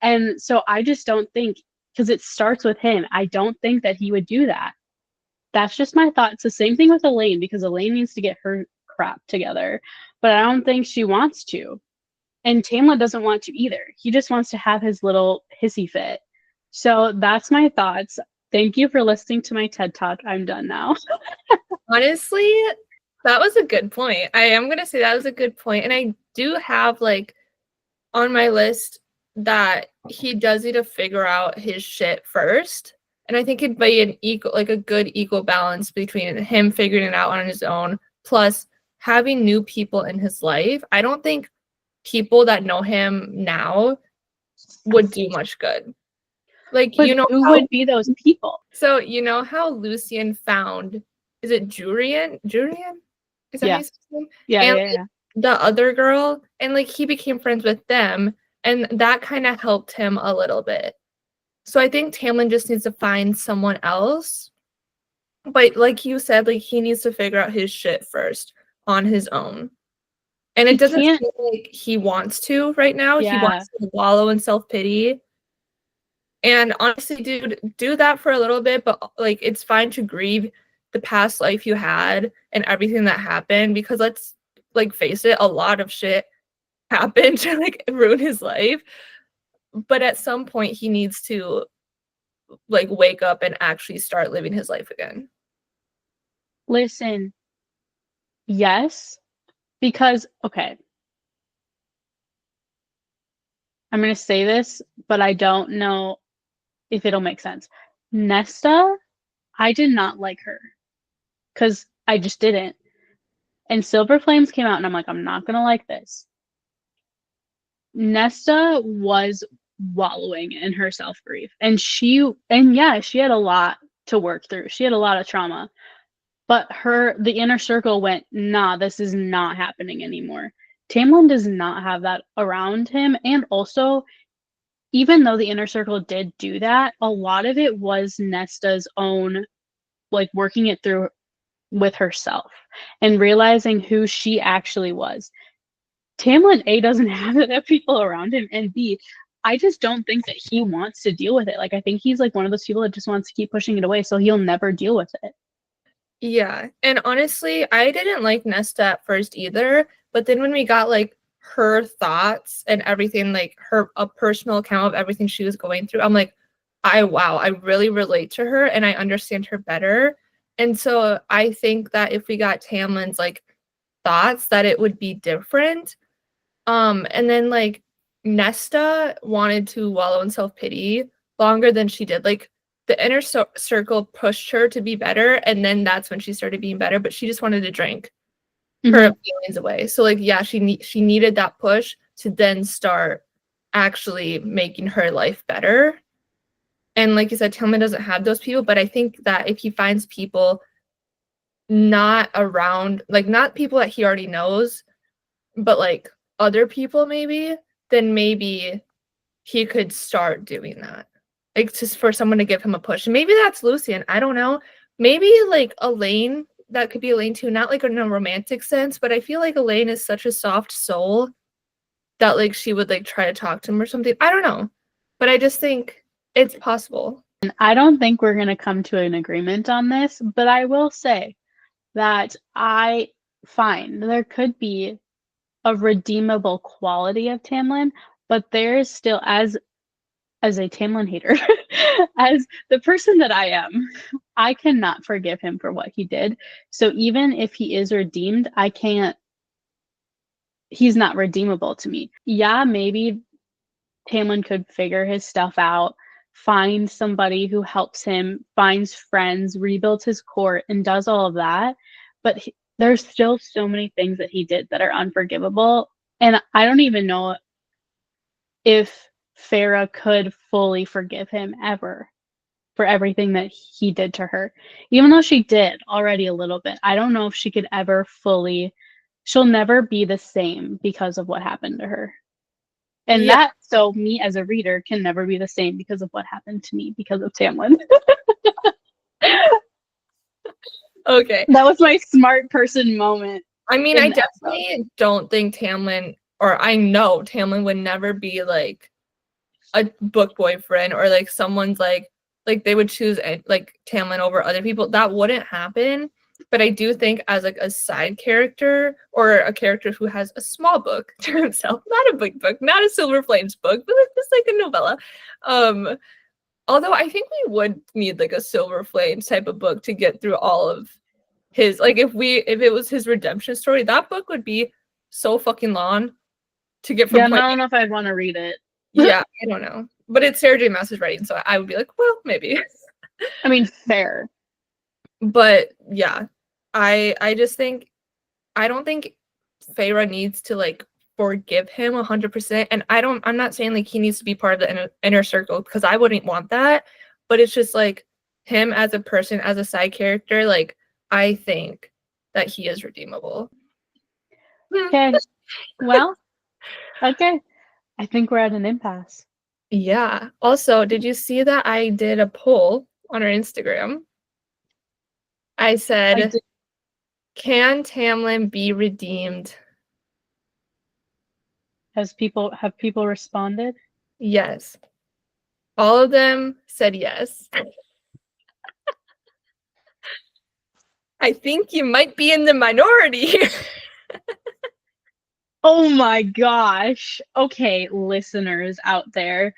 And so I just don't think, because it starts with him, I don't think that he would do that. That's just my thought. It's the same thing with Elaine, because Elaine needs to get her crap together, but I don't think she wants to. And Tamlin doesn't want to either. He just wants to have his little hissy fit. So that's my thoughts. Thank you for listening to my TED Talk. I'm done now. Honestly, that was a good point. I am going to say that was a good point. And I do have like on my list that he does need to figure out his shit first. And I think it'd be an equal, like a good equal balance between him figuring it out on his own, plus having new people in his life. I don't think people that know him now would do much good. Like, but you know, who would be those people? So you know how Lucian found, is it Jurian? Is that his name? Yeah, and yeah, yeah. the other girl, and like he became friends with them, and that kind of helped him a little bit. So I think Tamlin just needs to find someone else. But like you said, like he needs to figure out his shit first on his own. And it doesn't feel like he wants to right now. Yeah. He wants to wallow in self-pity. And honestly, dude, do that for a little bit, but like it's fine to grieve the past life you had and everything that happened, because let's like face it, a lot of shit happened to like ruin his life. But at some point he needs to like wake up and actually start living his life again. Listen, yes, because, okay, I'm going to say this, but I don't know if it'll make sense. Nesta, I did not like her because I just didn't. And Silver Flames came out, and I'm like, I'm not going to like this. Nesta was wallowing in her self-grief. And yeah, she had a lot to work through. She had a lot of trauma. But the inner circle went, nah, this is not happening anymore. Tamlin does not have that around him. And also, even though the inner circle did do that, a lot of it was Nesta's own, like working it through with herself and realizing who she actually was. Tamlin, A, doesn't have that people around him, and B, I just don't think that he wants to deal with it. Like, I think he's like one of those people that just wants to keep pushing it away, so he'll never deal with it. Yeah, and honestly, I didn't like Nesta at first either, but then when we got like her thoughts and everything, like a personal account of everything she was going through, I'm like, I really relate to her and I understand her better. And so I think that if we got Tamlin's like thoughts, that it would be different. And then like Nesta wanted to wallow in self-pity longer than she did. Like the inner circle pushed her to be better, and then that's when she started being better, but she just wanted to drink her feelings away. So like, yeah, she needed that push to then start actually making her life better. And like you said, Tillman doesn't have those people, but I think that if he finds people not around, like not people that he already knows, but like other people maybe, then maybe he could start doing that. Like just for someone to give him a push. And maybe that's Lucian. I don't know. Maybe like Elaine, that could be Elaine too. Not like in a romantic sense, but I feel like Elaine is such a soft soul that like she would like try to talk to him or something. I don't know. But I just think it's possible. And I don't think we're going to come to an agreement on this, but I will say that there could be a redeemable quality of Tamlin, but there's still, as a Tamlin hater, as the person that I am, I cannot forgive him for what he did. So even if he is redeemed, he's not redeemable to me. Yeah, maybe Tamlin could figure his stuff out, finds somebody who helps him, finds friends, rebuilds his court, and does all of that. But there's still so many things that he did that are unforgivable. And I don't even know if Farah could fully forgive him ever for everything that he did to her. Even though she did already a little bit, I don't know if she could ever fully, she'll never be the same because of what happened to her. And Yeah. that, so me as a reader can never be the same because of what happened to me because of Tamlin. Okay. That was my smart person moment. I mean, I definitely don't think Tamlin, or I know Tamlin would never be like a book boyfriend or like someone's like they would choose like Tamlin over other people. That wouldn't happen. But I do think as like a side character or a character who has a small book to himself, not a big book, not a Silver Flames book, but like just like a novella. Although I think we would need like a Silver Flames type of book to get through all of his, like if it was his redemption story, that book would be so fucking long to get from Yeah, point I don't know if I'd want to read it. Yeah, I don't know. But it's Sarah J. Maas's writing, so I would be like, well, maybe. I mean, fair. But yeah, I just think I don't think Feyre needs to like forgive him 100%. And I'm not saying like he needs to be part of the inner circle because I wouldn't want that. But it's just like him as a person, as a side character, like I think that he is redeemable. Okay. Well, okay. I think we're at an impasse. Yeah. Also, did you see that I did a poll on our Instagram? I said, can Tamlin be redeemed? Have people responded? Yes. All of them said yes. I think you might be in the minority here. Oh my gosh. Okay, listeners out there.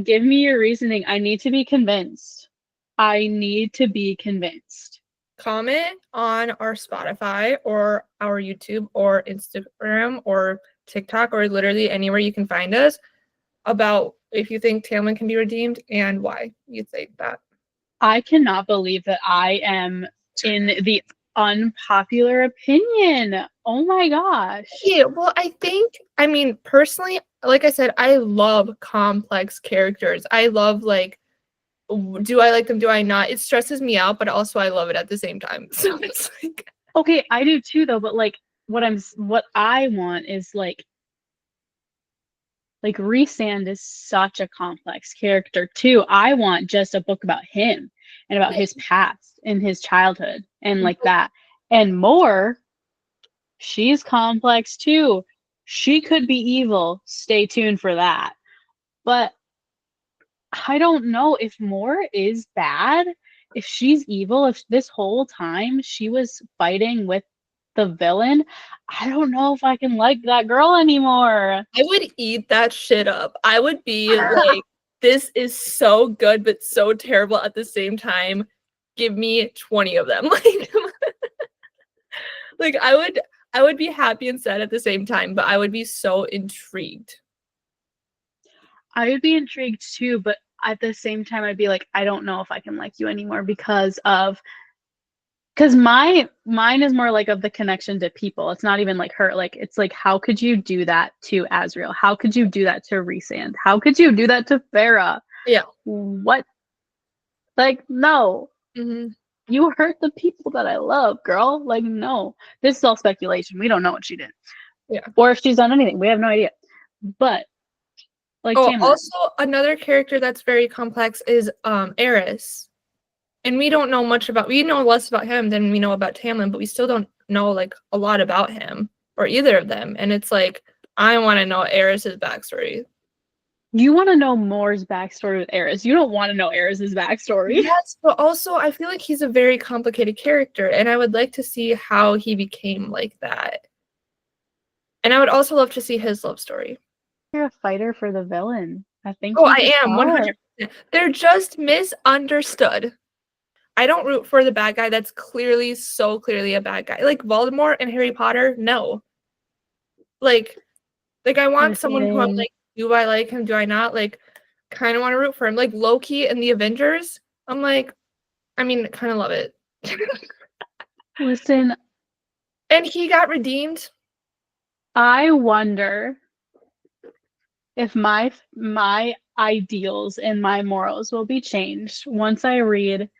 Give me your reasoning. I need to be convinced. I need to be convinced. Comment on our Spotify or our YouTube or Instagram or TikTok or literally anywhere you can find us about if you think Tamlin can be redeemed and why you think that. I cannot believe that I am in the unpopular opinion. Oh my gosh. Yeah, well, I mean, personally, like I said, I love complex characters. I love like, do I like them? Do I not? It stresses me out, but also I love it at the same time. So it's like, okay, I do too though, but like what I want is like Rhysand is such a complex character too. I want just a book about him and about his past and his childhood and like that. And Mor, she's complex too. She could be evil. Stay tuned for that. But I don't know if Mor is bad, if she's evil, if this whole time she was fighting with the villain. I don't know if I can like that girl anymore. I would eat that shit up. I would be like, this is so good, but so terrible at the same time. Give me 20 of them. Like I would be happy and sad at the same time, but I would be so intrigued. I would be intrigued too, but at the same time, I'd be like, I don't know if I can like you anymore because mine is more like of the connection to people. It's not even like her. Like it's like, how could you do that to Azriel? How could you do that to Rhysand? How could you do that to Farah? Yeah. What? Like, no. Mm-hmm. You hurt the people that I love, girl. Like, no. This is all speculation. We don't know what she did. Yeah. Or if she's done anything. We have no idea. But like Tamlin. Also another character that's very complex is Eris. And we don't know we know less about him than we know about Tamlin, but we still don't know like a lot about him or either of them. And it's like, I want to know Eris's backstory. You want to know Mor's backstory with Eris. You don't want to know Eris's backstory. Yes, but also I feel like he's a very complicated character, and I would like to see how he became like that. And I would also love to see his love story. You're a fighter for the villain. I think. Oh, I am 100%. They're just misunderstood. I don't root for the bad guy that's so clearly a bad guy. Like Voldemort and Harry Potter, no. Like I want someone who I'm like, do I like him? Do I not? Like, kind of want to root for him. Like Loki and the Avengers, I'm like, I mean, kind of love it. Listen, and he got redeemed. I wonder if my ideals and my morals will be changed once I read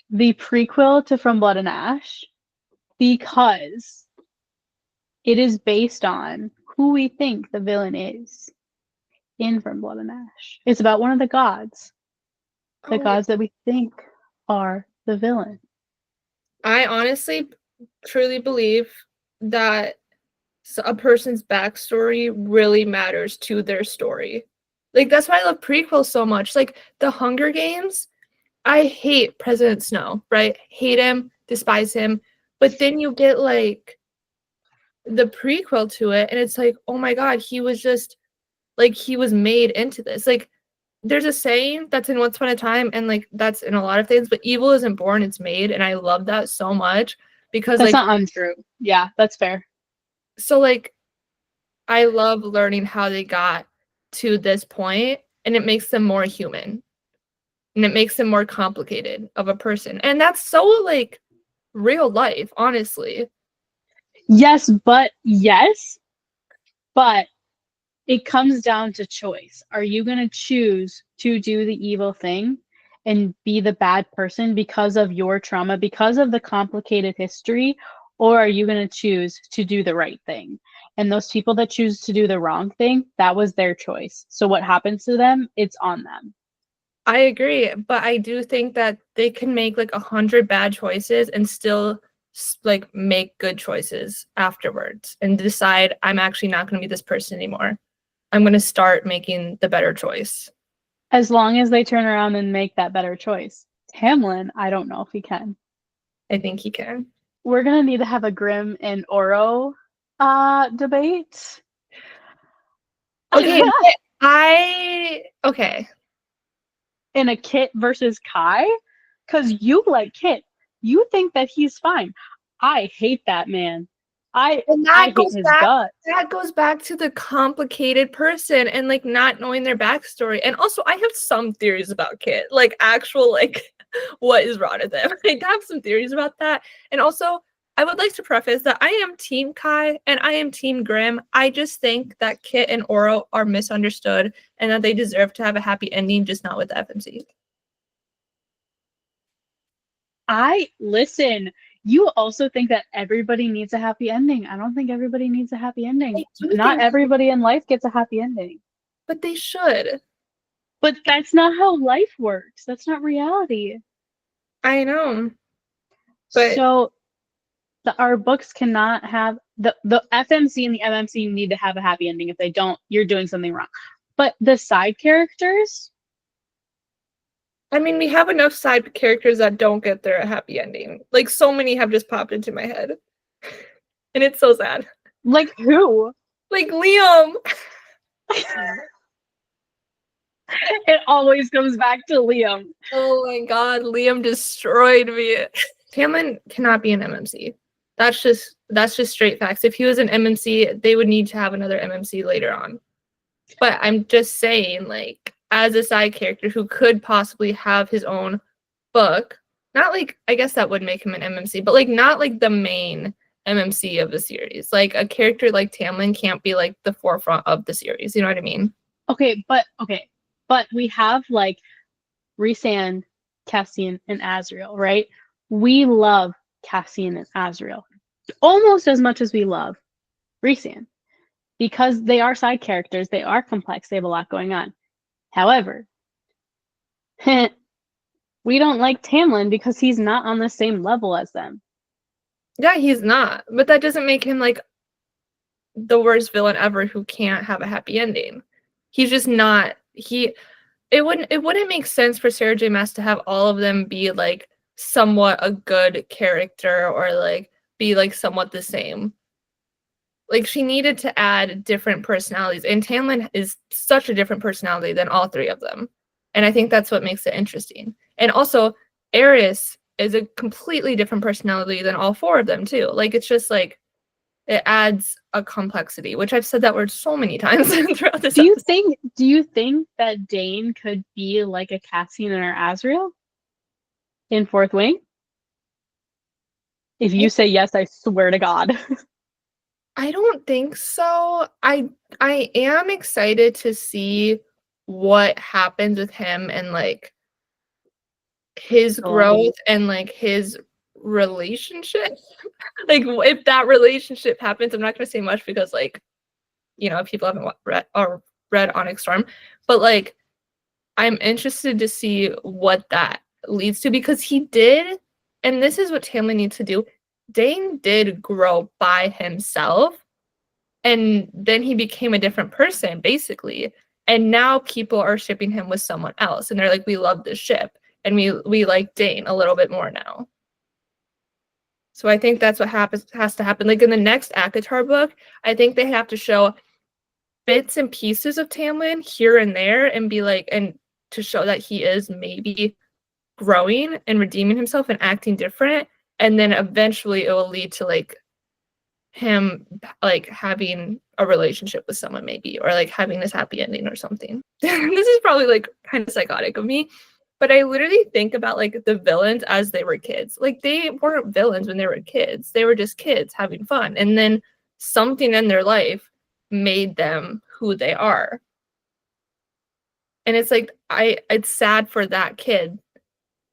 the prequel to From Blood and Ash, because it is based on who we think the villain is in From Blood and Ash. It's about one of the gods that we think are the villain. I honestly truly believe that a person's backstory really matters to their story. Like, that's why I love prequels so much. Like, The Hunger Games, I hate President Snow, right? Hate him, despise him. But then you get, like, the prequel to it, and it's like, oh my God, he was just, like, he was made into this. Like, there's a saying that's in Once Upon a Time, and, like, that's in a lot of things, but evil isn't born, it's made, and I love that so much because, that's like, not untrue. Yeah, that's fair. So, like, I love learning how they got to this point, and it makes them more human, and it makes them more complicated of a person. And that's so, like, real life, honestly. Yes, but it comes down to choice. Are you going to choose to do the evil thing and be the bad person because of your trauma, because of the complicated history, or are you going to choose to do the right thing? And those people that choose to do the wrong thing, that was their choice. So what happens to them, it's on them. I agree, but I do think that they can make, like, 100 bad choices and still, like, make good choices afterwards and decide, I'm actually not going to be this person anymore. I'm going to start making the better choice. As long as they turn around and make that better choice. Tamlin, I don't know if he can. I think he can. We're going to need to have a Grimm and Oro debate. Okay, okay. In a Kit versus Kai? Because you like Kit. You think that he's fine. I hate that man. I hate his guts. That goes back to the complicated person and, like, not knowing their backstory. And also, I have some theories about Kit, like, actual, like, what is wrong with them. I have some theories about that. And also, I would like to preface that I am Team Kai and I am Team Grimm. I just think that Kit and Oro are misunderstood and that they deserve to have a happy ending, just not with the FMC. Listen, you also think that everybody needs a happy ending. I don't think everybody needs a happy ending. Not everybody in life gets a happy ending. But they should. But that's not how life works. That's not reality. I know. But so our books cannot have the FMC and the MMC need to have a happy ending. If they don't, you're doing something wrong. But the side characters, I mean, we have enough side characters that don't get their happy ending. Like, so many have just popped into my head. And it's so sad. Like who? Like Liam. It always comes back to Liam. Oh my God, Liam destroyed me. Tamlin cannot be an MMC. That's just straight facts. If he was an MMC, they would need to have another MMC later on. But I'm just saying, like, as a side character who could possibly have his own book, not like, I guess that would make him an MMC, but, like, not like the main MMC of the series. Like, a character like Tamlin can't be, like, the forefront of the series. You know what I mean? Okay. But we have, like, Rhysand, Cassian, and Azriel, right? We love Cassian and Azriel almost as much as we love Rhysand because they are side characters. They are complex. They have a lot going on. However, we don't like Tamlin because he's not on the same level as them. Yeah, he's not. But that doesn't make him, like, the worst villain ever who can't have a happy ending. He's just not. It wouldn't make sense for Sarah J. Maas to have all of them be, like, somewhat a good character or, like, be, like, somewhat the same. Like, she needed to add different personalities, and Tamlin is such a different personality than all three of them. And I think that's what makes it interesting. And also, Eris is a completely different personality than all four of them, too. Like, it's just, like, It adds a complexity, which I've said that word so many times throughout this Do you episode. think that Dane could be like a Cassian or Azriel in Fourth Wing? If you say yes, I swear to God. I don't think so. I am excited to see what happens with him and like his growth and like his relationship. Like if that relationship happens, I'm not going to say much because like, you know, people haven't read Onyx Storm, but like I'm interested to see what that leads to because he did, and this is what Tamlin needs to do. Dane did grow by himself, and then he became a different person, basically. And now people are shipping him with someone else, and they're like, "We love this ship, and we like Dane a little bit more now." So I think that's what has to happen. Like in the next ACOTAR book, I think they have to show bits and pieces of Tamlin here and there, and be like, and to show that he is maybe growing and redeeming himself and acting different, and then eventually it will lead to like him like having a relationship with someone maybe, or like having this happy ending or something. This is probably like kind of psychotic of me, but I literally think about like the villains as they were kids. Like they weren't villains when they were kids, they were just kids having fun, and then something in their life made them who they are. And it's like it's sad for that kid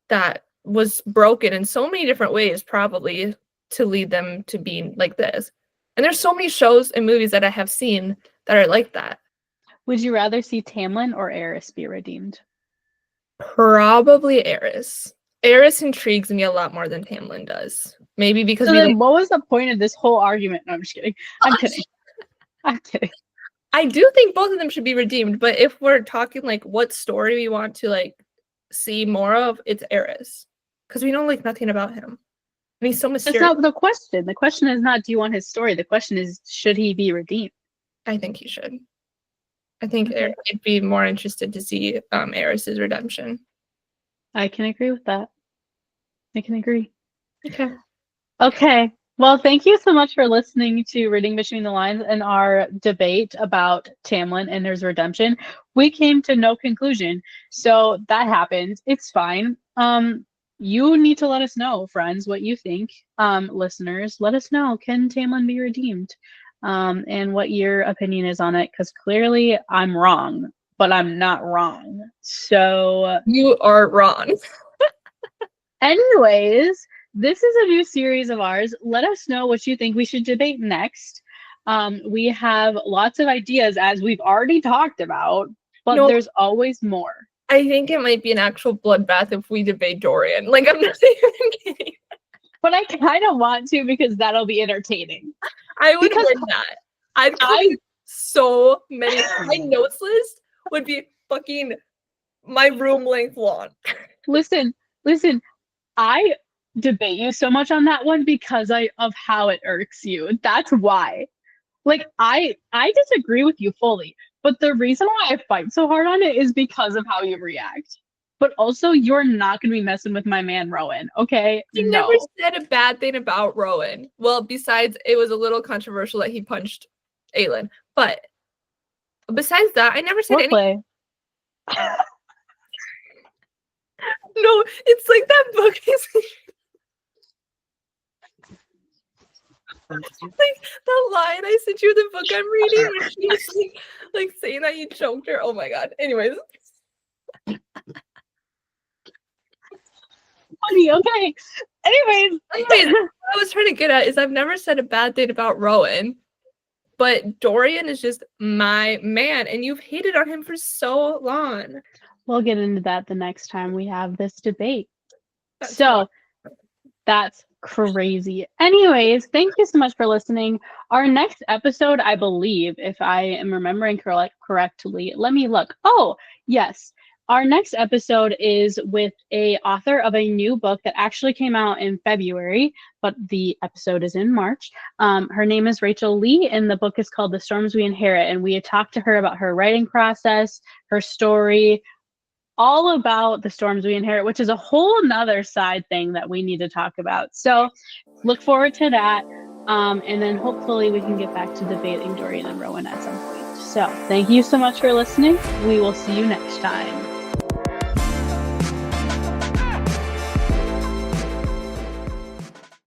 that was broken in so many different ways, probably to lead them to being like this. And there's so many shows and movies that I have seen that are like that. Would you rather see Tamlin or Eris be redeemed? Probably Eris. Eris intrigues me a lot more than Tamlin does. Maybe because so then what was the point of this whole argument? No, I'm just kidding. I'm kidding. I'm kidding. I do think both of them should be redeemed, but if we're talking like what story we want to like see more of, it's Eris. Because we know like nothing about him. And he's so mysterious. That's not the question. The question is not, do you want his story? The question is, should he be redeemed? I think he should. I think I'd be more interested to see Eris's redemption. I can agree with that. I can agree. Okay. Okay. Well, thank you so much for listening to Reading Between the Lines and our debate about Tamlin and his redemption. We came to no conclusion, so that happened. It's fine. You need to let us know, friends, what you think. Listeners, let us know. Can Tamlin be redeemed? And what your opinion is on it, because clearly I'm wrong, but I'm not wrong. So you are wrong. Anyways, this is a new series of ours. Let us know what you think we should debate next. We have lots of ideas, as we've already talked about, but there's always more. I think it might be an actual bloodbath if we debate Dorian. Like, I'm not even kidding. But I kind of want to, because that'll be entertaining. I would win that. I'd click so many. My notes list would be fucking my room length long. Listen. I debate you so much on that one because of how it irks you. That's why. Like, I disagree with you fully, but the reason why I fight so hard on it is because of how you react. But also, you're not going to be messing with my man, Rowan, okay? I never said a bad thing about Rowan. Well, besides, it was a little controversial that he punched Aelin. But besides that, I never said anything. No, it's like that book is... like that line I sent you the book I'm reading where she was like saying that you choked her. Oh my god. Anyways. Funny, okay. Anyways, what I was trying to get at is I've never said a bad thing about Rowan, but Dorian is just my man, and you've hated on him for so long. We'll get into that the next time we have this debate. That's crazy. Anyways, thank you so much for listening. Our next episode, I believe, if I am remembering correctly, let me look. Oh, yes. Our next episode is with a author of a new book that actually came out in February, but the episode is in March. Her name is Rachel Lee, and the book is called The Storms We Inherit. And we had talked to her about her writing process, her story, all about the storms we inherit, which is a whole nother side thing that we need to talk about. So look forward to that. And then hopefully we can get back to debating Dorian and Rowan at some point. So thank you so much for listening. We will see you next time.